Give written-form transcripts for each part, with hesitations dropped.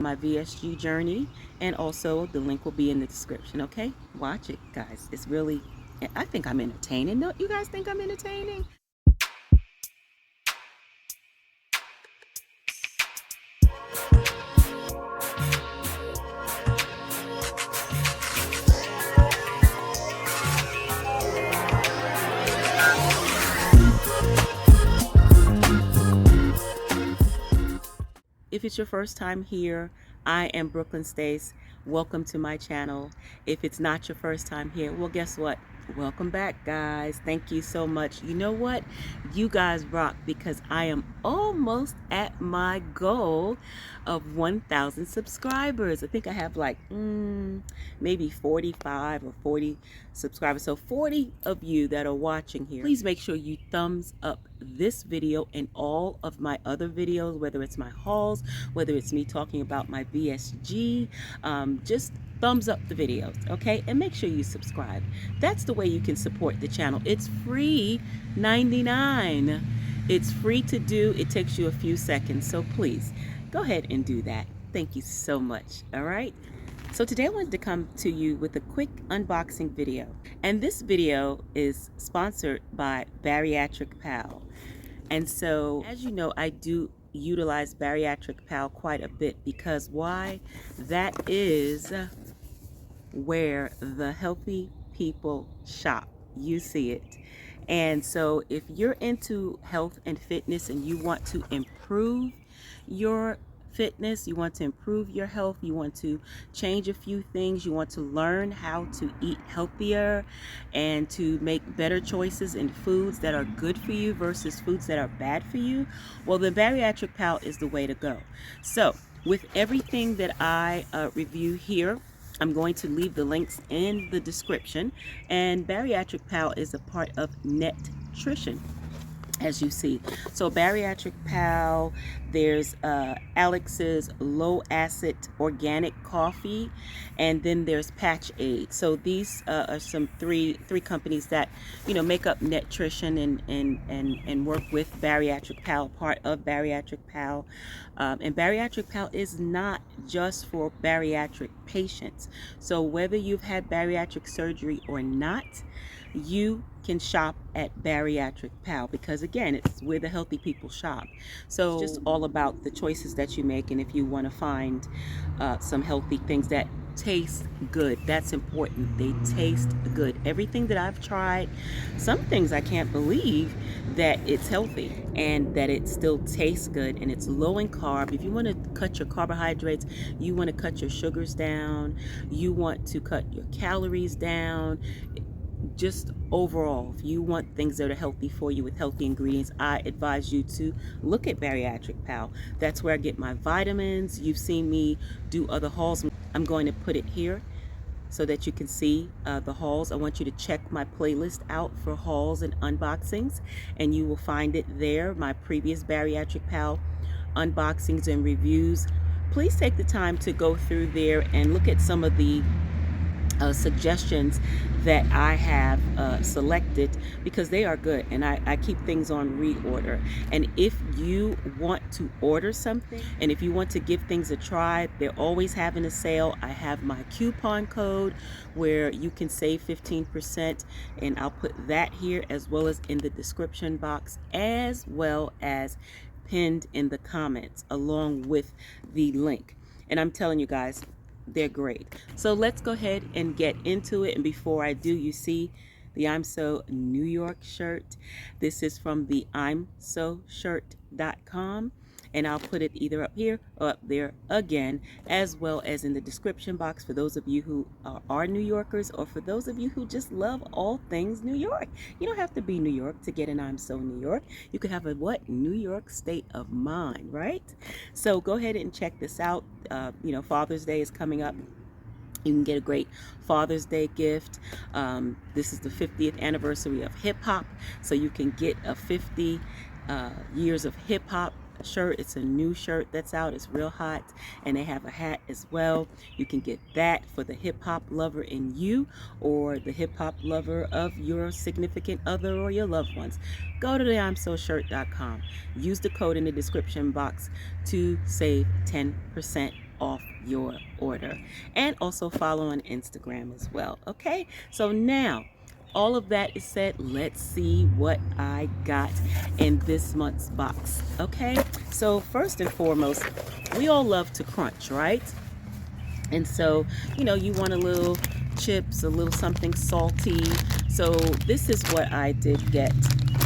my VSG journey, and also the link will be in the description. Okay, watch it, guys. It's really, I think I'm entertaining. Don't you guys think I'm entertaining? If it's your first time here, I am Brooklyn Stace. Welcome to my channel. If it's not your first time here, well, guess what? Welcome back, guys. Thank you so much. You know what? You guys rock, because I am almost at my goal of 1,000 subscribers. I think I have like maybe 45 or 40 subscribers. So 40 of you that are watching here, please make sure you thumbs up this video and all of my other videos, whether it's my hauls, whether it's me talking about my VSG, just thumbs up the videos, okay? And make sure you subscribe. That's the way you can support the channel. It's free 99. It's free to do. It takes you a few seconds, so please go ahead and do that. Thank you so much. All right, so today I wanted to come to you with a quick unboxing video, and this video is sponsored by Bariatric Pal. And so, as you know, I do utilize Bariatric Pal quite a bit, because why? That is where the healthy people shop. You see it. And so if you're into health and fitness and you want to improve your fitness, you want to improve your health, you want to change a few things, you want to learn how to eat healthier and to make better choices in foods that are good for you versus foods that are bad for you, well, the Bariatric Pal is the way to go. So with everything that I review here, I'm going to leave the links in the description. And Bariatric Pal is a part of Nutrition, as you see. So Bariatric Pal, there's Alex's low acid organic coffee, and then there's Patch Aid. So these are some three companies that, you know, make up Nutrition and work with Bariatric Pal, part of Bariatric Pal. And Bariatric Pal is not just for bariatric patients. So whether you've had bariatric surgery or not, you can shop at Bariatric Pal, because again, it's where the healthy people shop. So it's just all about the choices that you make, and if you want to find some healthy things that taste good, that's important. They taste good. Everything that I've tried, some things I can't believe that it's healthy and that it still tastes good, and it's low in carb. If you want to cut your carbohydrates, you want to cut your sugars down, you want to cut your calories down, just overall, if you want things that are healthy for you with healthy ingredients, I advise you to look at Bariatric Pal. That's where I get my vitamins. You've seen me do other hauls. I'm going to put it here so that you can see the hauls. I want you to check my playlist out for hauls and unboxings, and you will find it there, my previous Bariatric Pal unboxings and reviews. Please take the time to go through there and look at some of the suggestions that I have selected, because they are good, and I keep things on reorder. And if you want to order something, and if you want to give things a try, they're always having a sale. I have my coupon code where you can save 15%, and I'll put that here as well as in the description box, as well as pinned in the comments along with the link. And I'm telling you guys, they're great. So let's go ahead and get into it. And before I do, you see the I'm So New York shirt. This is from the imsoshirt.com, and I'll put it either up here or up there again, as well as in the description box for those of you who are New Yorkers, or for those of you who just love all things New York. You don't have to be New York to get an I'm So New York. You could have a New York state of mind, right? So go ahead and check this out. You know, Father's Day is coming up. You can get a great Father's Day gift. This is the 50th anniversary of hip hop, so you can get a 50 years of hip hop shirt. It's a new shirt that's out. It's real hot, and they have a hat as well. You can get that for the hip hop lover in you, or the hip hop lover of your significant other or your loved ones. Go to the imsoshirt.com. Use the code in the description box to save 10% off your order. And also follow on Instagram as well. Okay, so now all of that is said, let's see what I got in this month's box. Okay, so first and foremost, we all love to crunch, right? And so, you know, you want a little chips, a little something salty. So this is what I did get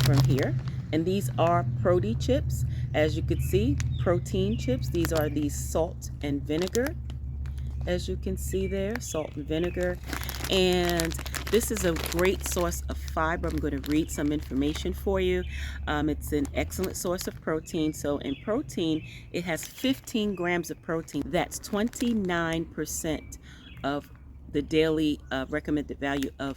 from here. And these are Proti chips. As you could see, protein chips. These are the salt and vinegar. As you can see there, salt and vinegar. And this is a great source of fiber. I'm going to read some information for you. It's an excellent source of protein. So in protein, it has 15 grams of protein. That's 29% of the daily recommended value of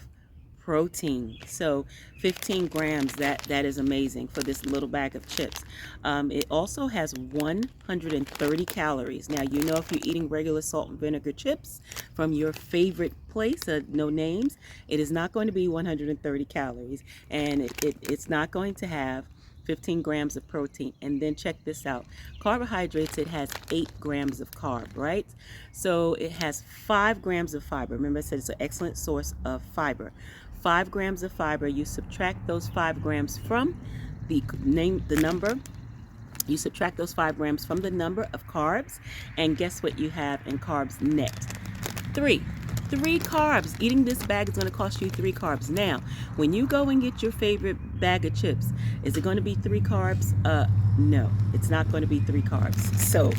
protein. So 15 grams, that is amazing for this little bag of chips. It also has 130 calories. Now, you know, if you're eating regular salt and vinegar chips from your favorite place, no names, it is not going to be 130 calories, and it's not going to have 15 grams of protein. And then check this out, carbohydrates, it has 8 grams of carb, right? So it has 5 grams of fiber. Remember I said it's an excellent source of fiber. 5 grams of fiber. You subtract those 5 grams from the number. You subtract those 5 grams from the number of carbs, and guess what you have in carbs net? 3 carbs. Eating this bag is going to cost you 3 carbs. Now, when you go and get your favorite bag of chips, is it going to be 3 carbs? No, it's not going to be 3 carbs. So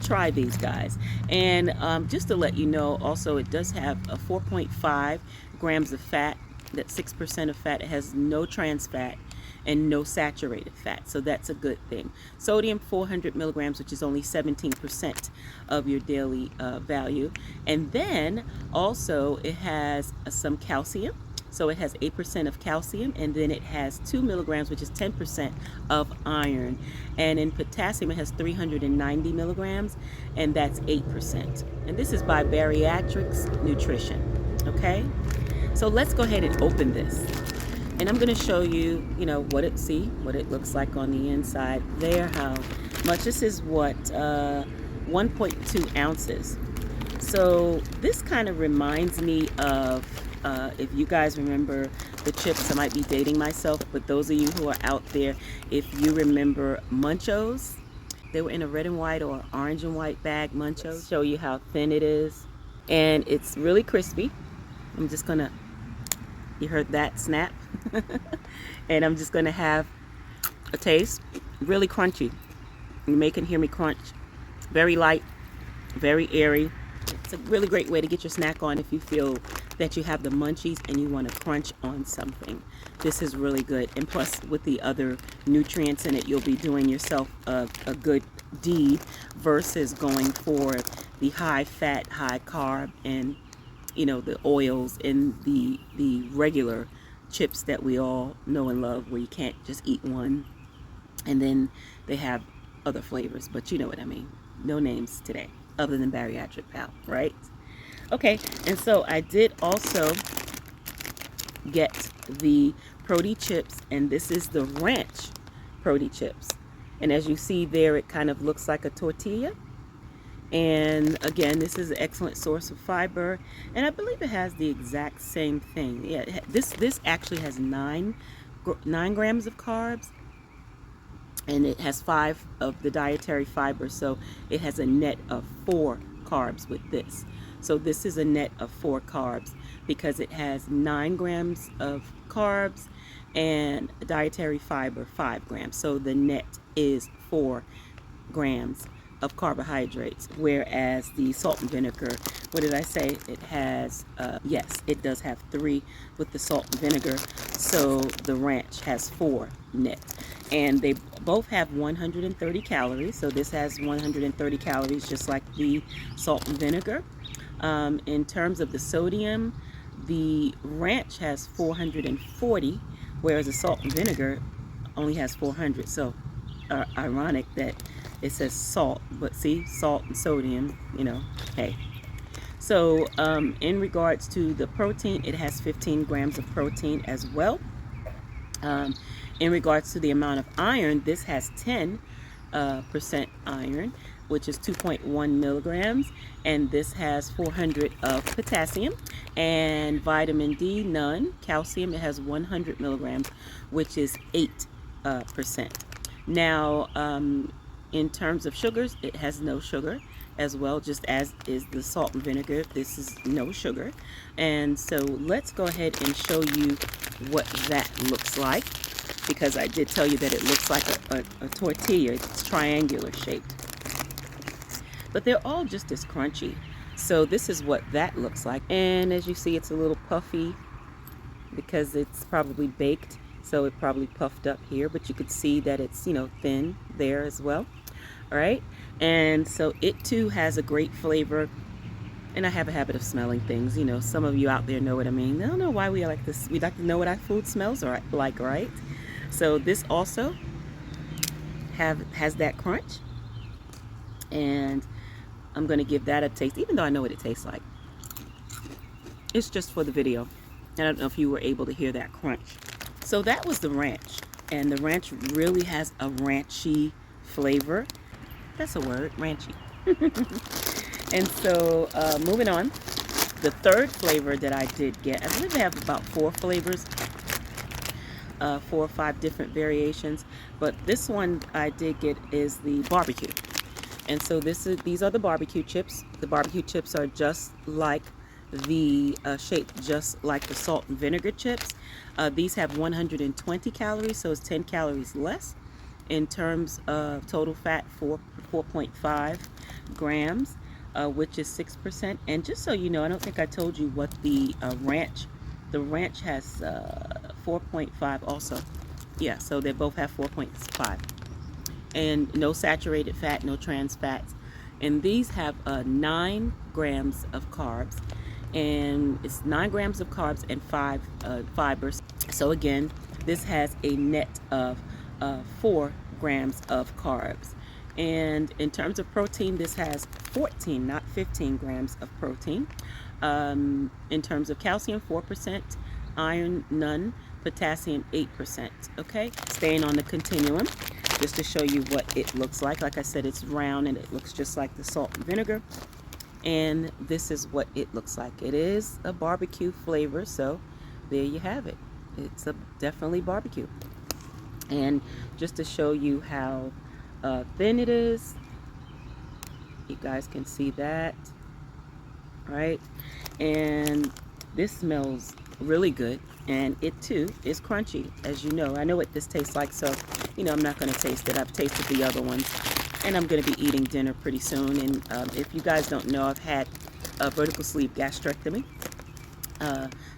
try these, guys. And just to let you know, also it does have a 4.5 grams of fat. That's 6% of fat. It has no trans fat and no saturated fat, so that's a good thing. Sodium, 400 milligrams, which is only 17% of your daily value. And then also it has some calcium, so it has 8% of calcium, and then it has 2 milligrams, which is 10% of iron. And in potassium, it has 390 milligrams, and that's 8%. And this is by Bariatric Nutrition. Okay, so let's go ahead and open this. And I'm going to show you, you know, what it looks like on the inside there, how much. This is what, 1.2 ounces. So this kind of reminds me of, if you guys remember the chips, I might be dating myself, but those of you who are out there, if you remember Munchos, they were in a red and white or orange and white bag, Munchos. Show you how thin it is. And it's really crispy. I'm just going to, you heard that snap? And I'm just going to have a taste. Really crunchy. You may can hear me crunch. Very light, very airy. It's a really great way to get your snack on if you feel that you have the munchies and you want to crunch on something. This is really good. And plus, with the other nutrients in it, you'll be doing yourself a good deed versus going for the high fat, high carb, and you know, the oils and the regular chips that we all know and love, where you can't just eat one and then they have other flavors, but you know what I mean. No names today other than Bariatric Pal, right? Okay, and so I did also get the Proti chips, and this is the ranch Proti chips. And as you see there, it kind of looks like a tortilla. And again, this is an excellent source of fiber, and I believe it has the exact same thing. Yeah, this actually has 9 grams of carbs, and it has 5 of the dietary fiber, so it has a net of 4 carbs with this. So this is a net of 4 carbs because it has 9 grams of carbs and dietary fiber 5 grams. So the net is 4 grams of carbohydrates, whereas the salt and vinegar, what did I say? It has, yes, it does have 3 with the salt and vinegar, so the ranch has 4 net. And they both have 130 calories, so this has 130 calories just like the salt and vinegar. In terms of the sodium, the ranch has 440, whereas the salt and vinegar only has 400, so ironic that it says salt, but see, salt and sodium, you know, hey. So in regards to the protein, it has 15 grams of protein as well. In regards to the amount of iron, this has 10% iron, which is 2.1 milligrams, and this has 400 of potassium, and vitamin D, none. Calcium, it has 100 milligrams, which is 8%. Now, in terms of sugars, it has no sugar as well, just as is the salt and vinegar. This is no sugar. And so let's go ahead and show you what that looks like, because I did tell you that it looks like a tortilla. It's triangular shaped, but they're all just as crunchy. So this is what that looks like. And as you see, it's a little puffy because it's probably baked, so it probably puffed up here, but you could see that it's, you know, thin there as well. All right, and so it too has a great flavor. And I have a habit of smelling things, you know, some of you out there know what I mean. I don't know why we like this. We like to know what our food smells like, right? So this also has that crunch, and I'm gonna give that a taste, even though I know what it tastes like. It's just for the video. I don't know if you were able to hear that crunch. So that was the ranch, and the ranch really has a ranchy flavor. That's a word, ranchy. And so moving on, the third flavor that I did get, I believe they have about 4 flavors, 4 or 5 different variations, but this one I did get is the barbecue. And so these are the barbecue chips. The barbecue chips are just like the shaped just like the salt and vinegar chips. These have 120 calories, so it's 10 calories less. In terms of total fat, 4.5 grams, which is 6%. And just so you know, I don't think I told you what the ranch has 4.5 also. Yeah, so they both have 4.5. And no saturated fat, no trans fats. And these have 9 grams of carbs. And it's 9 grams of carbs and 5 fibers. So again, this has a net of 4 grams of carbs. And in terms of protein, this has 14, not 15 grams of protein. In terms of calcium, 4%, iron, none, potassium, 8%. Okay, staying on the continuum, just to show you what it looks like. Like I said, it's round and it looks just like the salt and vinegar. And this is what it looks like. It is a barbecue flavor, so there you have it. It's definitely barbecue. And just to show you how thin it is, you guys can see that, right? And this smells really good, and it too is crunchy, as you know. I know what this tastes like, so you know I'm not going to taste it. I've tasted the other ones, and I'm going to be eating dinner pretty soon. And if you guys don't know, I've had a vertical sleeve gastrectomy.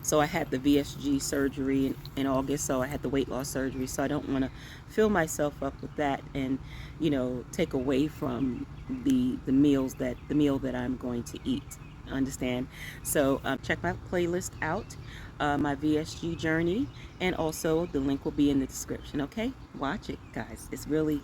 So I had the VSG surgery in August, so I had the weight loss surgery, so I don't want to fill myself up with that and, you know, take away from the meal that I'm going to eat. Understand? So check my playlist out, my VSG journey, and also the link will be in the description. Okay, watch it, guys. It's really,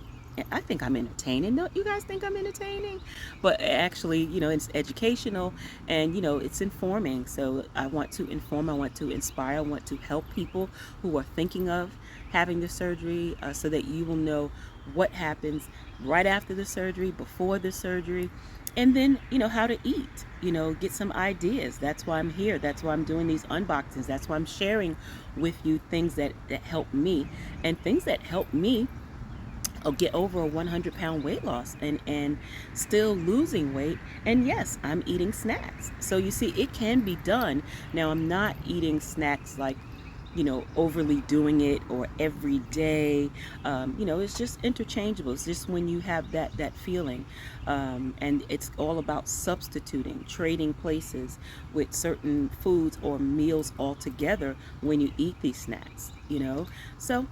I think I'm entertaining. No, you guys think I'm entertaining? But actually, you know, it's educational and, you know, it's informing. So I want to inform, I want to inspire, I want to help people who are thinking of having the surgery, so that you will know what happens right after the surgery, before the surgery, and then, you know, how to eat, you know, get some ideas. That's why I'm here. That's why I'm doing these unboxings. That's why I'm sharing with you things that help me, and things that help me get over a 100-pound weight loss and still losing weight. And yes, I'm eating snacks. So you see, it can be done. Now, I'm not eating snacks like, you know, overly doing it or every day. You know, it's just interchangeable. It's just when you have that feeling. And it's all about substituting, trading places with certain foods or meals altogether when you eat these snacks, you know. So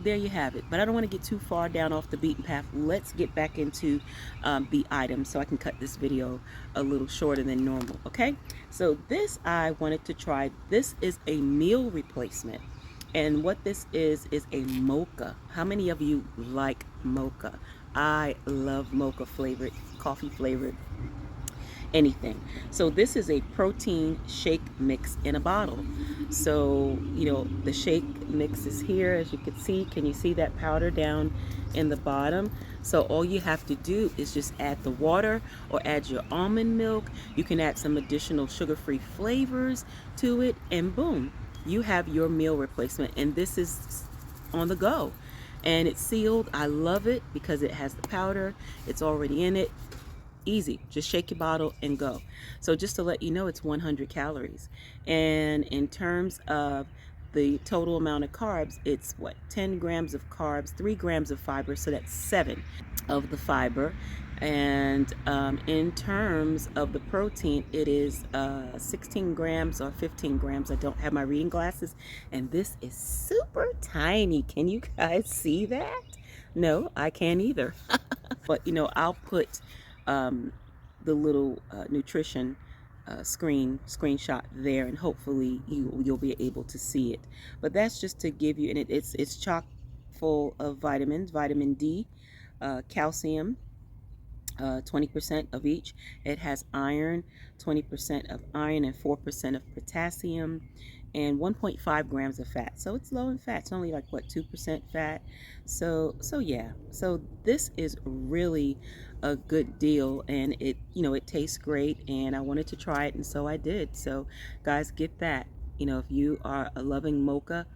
there you have it. But I don't want to get too far down off the beaten path. Let's get back into the items so I can cut this video a little shorter than normal. Okay, so this I wanted to try. This is a meal replacement, and what this is a mocha. How many of you like mocha? I love mocha flavored, coffee flavored, anything. So this is a protein shake mix in a bottle. So, you know, the shake mix is here, as you can see. Can you see that powder down in the bottom? So all you have to do is just add the water or add your almond milk. You can add some additional sugar-free flavors to it, and boom, you have your meal replacement. And this is on the go. And it's sealed. I love it because it has the powder. It's already in it. Easy. Just shake your bottle and go. So just to let you know, it's 100 calories. And in terms of the total amount of carbs, it's what, 10 grams of carbs, 3 grams of fiber, so that's 7 of the fiber. And in terms of the protein, it is 16 grams or 15 grams. I don't have my reading glasses, and this is super tiny. Can you guys see that? No, I can't either. But you know, I'll put the little nutrition screenshot there, and hopefully you'll be able to see it. But that's just to give you, and it's chock full of vitamins, vitamin D, calcium, 20% of each. It has iron, 20% of iron, and 4% of potassium, and 1.5 grams of fat. So it's low in fat. It's only like what, 2% fat. So yeah. So this is really a good deal, and it, you know, it tastes great, and I wanted to try it, and so I did. So guys, get that. You know, if you are a loving mocha,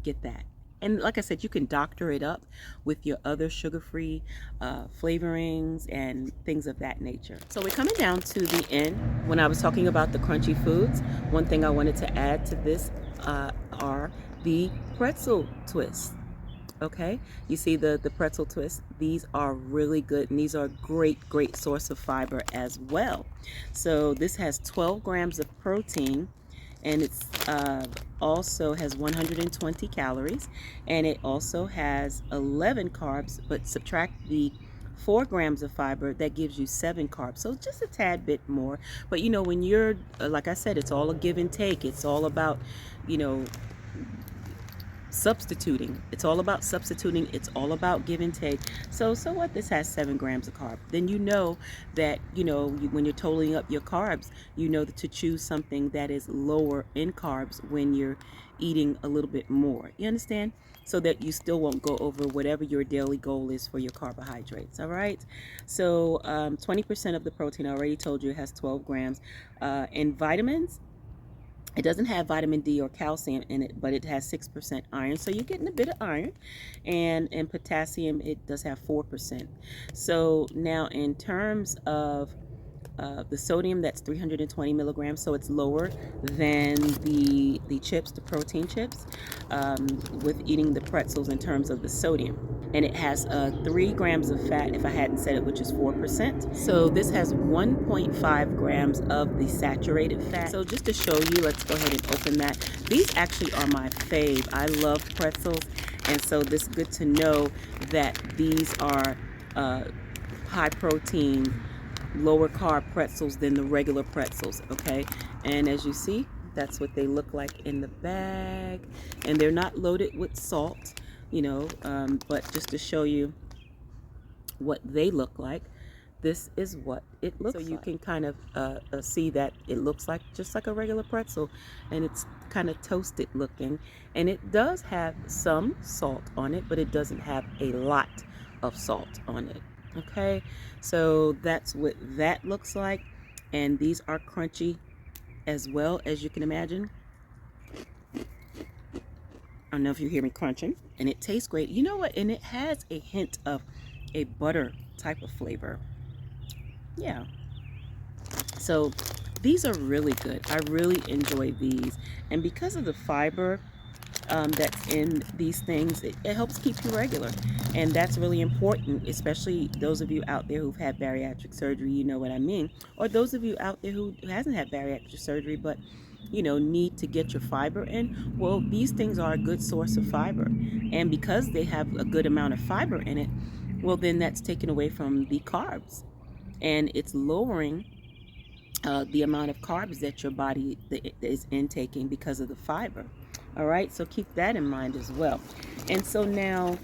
get that. And like I said, you can doctor it up with your other sugar-free flavorings and things of that nature. So we're coming down to the end. When I was talking about the crunchy foods, one thing I wanted to add to this are the pretzel twists. Okay, you see the pretzel twists. These are really good, and these are a great source of fiber as well. So this has 12 grams of protein, and it's also has 120 calories, and it also has 11 carbs, but subtract the 4 grams of fiber, that gives you 7 carbs, so just a tad bit more. But you know, when you're like I said, it's all a give and take. It's all about, you know, substituting. It's all about substituting. It's all about give and take. So what, this has 7 grams of carb. Then you know that, you know, when you're totaling up your carbs, you know that to choose something that is lower in carbs when you're eating a little bit more. You understand? So that you still won't go over whatever your daily goal is for your carbohydrates. All right. So 20% of the protein, I already told you, it has 12 grams. And vitamins, it doesn't have vitamin D or calcium in it, but it has 6% iron. So you're getting a bit of iron. And potassium, it does have 4%. So now in terms of the sodium, that's 320 milligrams, so it's lower than the chips, the protein chips, with eating the pretzels in terms of the sodium. And it has 3 grams of fat, if I hadn't said it, which is 4%. So this has 1.5 grams of the saturated fat. So just to show you, let's go ahead and open that. These actually are my fave. I love pretzels, and so this is good to know that these are high protein, lower carb pretzels than the regular pretzels. Okay, and as you see, that's what they look like in the bag, and they're not loaded with salt, you know, but just to show you what they look like, this is what it looks like. So you can kind of see that it looks like just like a regular pretzel, and it's kind of toasted looking, and it does have some salt on it, but it doesn't have a lot of salt on it. Okay, so that's what that looks like, and these are crunchy as well, as you can imagine. I don't know if you hear me crunching, and it tastes great. You know what? And it has a hint of a butter type of flavor. Yeah. So these are really good. I really enjoy these, and because of the fiber that's in these things, it helps keep you regular, and that's really important, especially those of you out there who've had bariatric surgery. You know what I mean, or those of you out there who hasn't had bariatric surgery but, you know, need to get your fiber in. Well, these things are a good source of fiber, and because they have a good amount of fiber in it, well, then that's taken away from the carbs, and it's lowering the amount of carbs that your body is intaking because of the fiber. All right, so keep that in mind as well. And so now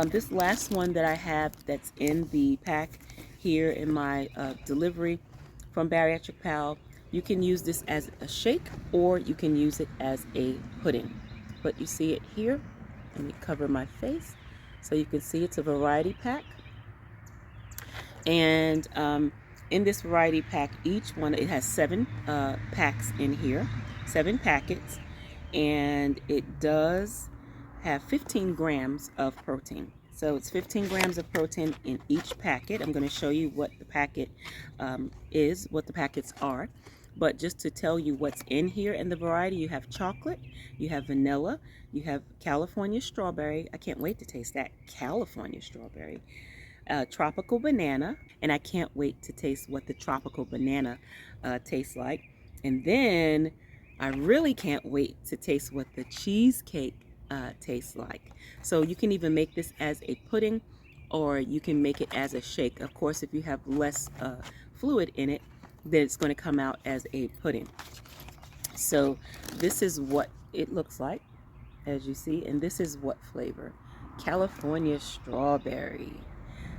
this last one that I have that's in the pack here in my delivery from Bariatric Pal, you can use this as a shake, or you can use it as a pudding. But you see it here. Let me cover my face. So you can see it's a variety pack. And in this variety pack, each one, it has 7 packs in here, 7 packets, and it does have 15 grams of protein. So it's 15 grams of protein in each packet. I'm going to show you what the packet is, what the packets are. But just to tell you what's in here in the variety, you have chocolate, you have vanilla, you have California strawberry. I can't wait to taste that California strawberry. Tropical banana, and I can't wait to taste what the tropical banana tastes like. And then I really can't wait to taste what the cheesecake tastes like. So you can even make this as a pudding, or you can make it as a shake. Of course, if you have less fluid in it, then it's going to come out as a pudding. So this is what it looks like, as you see, and this is what flavor: California strawberry.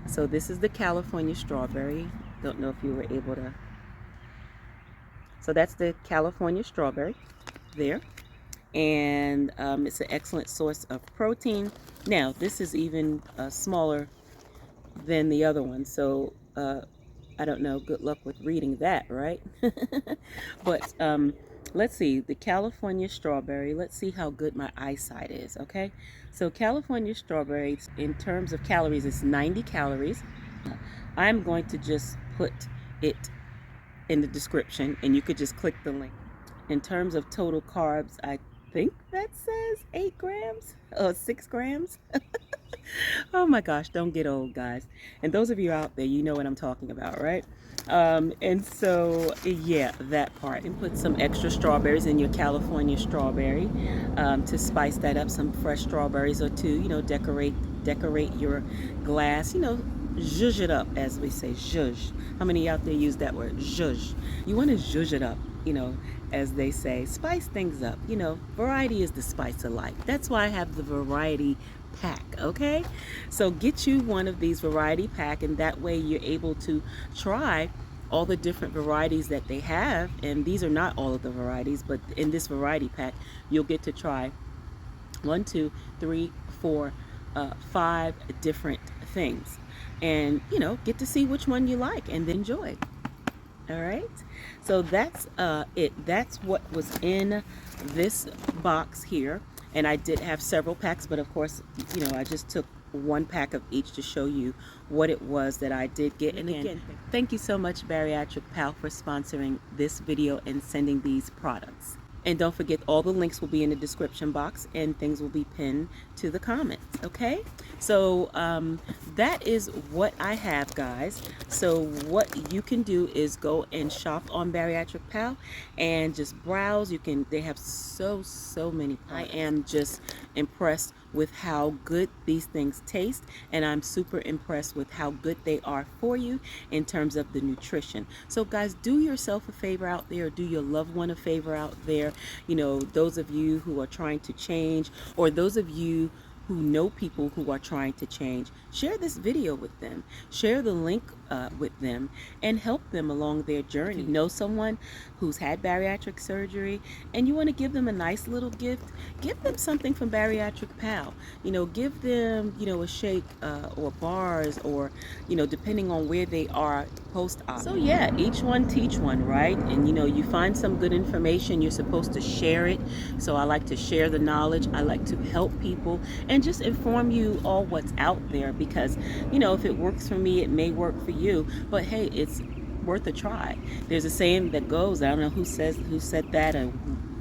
So this is the California strawberry. Don't know if you were able to. So that's the California strawberry there. And it's an excellent source of protein. Now, this is even smaller than the other one. So I don't know. Good luck with reading that, right? But let's see. The California strawberry. Let's see how good my eyesight is, okay? So California strawberry, in terms of calories, it's 90 calories. I'm going to just put it in the description, and you could just click the link. In terms of total carbs, I think that says 8 grams or 6 grams. Oh my gosh, don't get old, guys. And those of you out there, you know what I'm talking about, right? And so, yeah, that part. And put some extra strawberries in your California strawberry to spice that up. Some fresh strawberries or 2, you know, decorate your glass, you know, zhuzh it up, as we say, zhuzh. How many out there use that word, zhuzh? You want to zhuzh it up, you know, as they say. Spice things up, you know. Variety is the spice of life. That's why I have the variety pack, okay? So get you one of these variety pack, and that way you're able to try all the different varieties that they have. And these are not all of the varieties, but in this variety pack you'll get to try 1, 2, 3, 4, 5 different things, and you know, get to see which one you like and then enjoy. All right, so that's it. That's what was in this box here. And I did have several packs, but of course, you know, I just took 1 pack of each to show you what it was that I did get. And again, thank you so much, Bariatric Pal, for sponsoring this video and sending these products. And don't forget, all the links will be in the description box, and things will be pinned to the comments, okay? So that is what I have, guys. So what you can do is go and shop on Bariatric Pal and just browse. They have so many products. I am just impressed with how good these things taste, and I'm super impressed with how good they are for you in terms of the nutrition. So guys, do yourself a favor out there, or do your loved one a favor out there. You know, those of you who are trying to change, or those of you who know people who are trying to change, share this video with them, share the link with them, and help them along their journey. If you know someone who's had bariatric surgery and you want to give them a nice little gift, give them something from Bariatric Pal. You know, give them, you know, a shake or bars, or, you know, depending on where they are post-op. So yeah, each one teach one, right? And you know, you find some good information, you're supposed to share it. So I like to share the knowledge. I like to help people and just inform you all what's out there, because you know, if it works for me, it may work for you, but hey, it's worth a try. There's a saying that goes, I don't know who said that and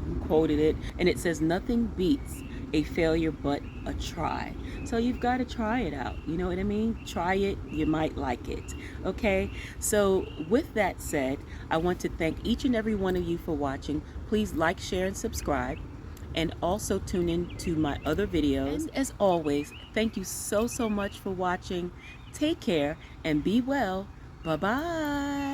who quoted it, and it says nothing beats a failure but a try. So you've got to try it out, you know what I mean? Try it, you might like it. Okay, so with that said, I want to thank each and every one of you for watching. Please like, share, and subscribe, and also tune in to my other videos. And as always, thank you so much for watching. Take care and be well. Bye bye.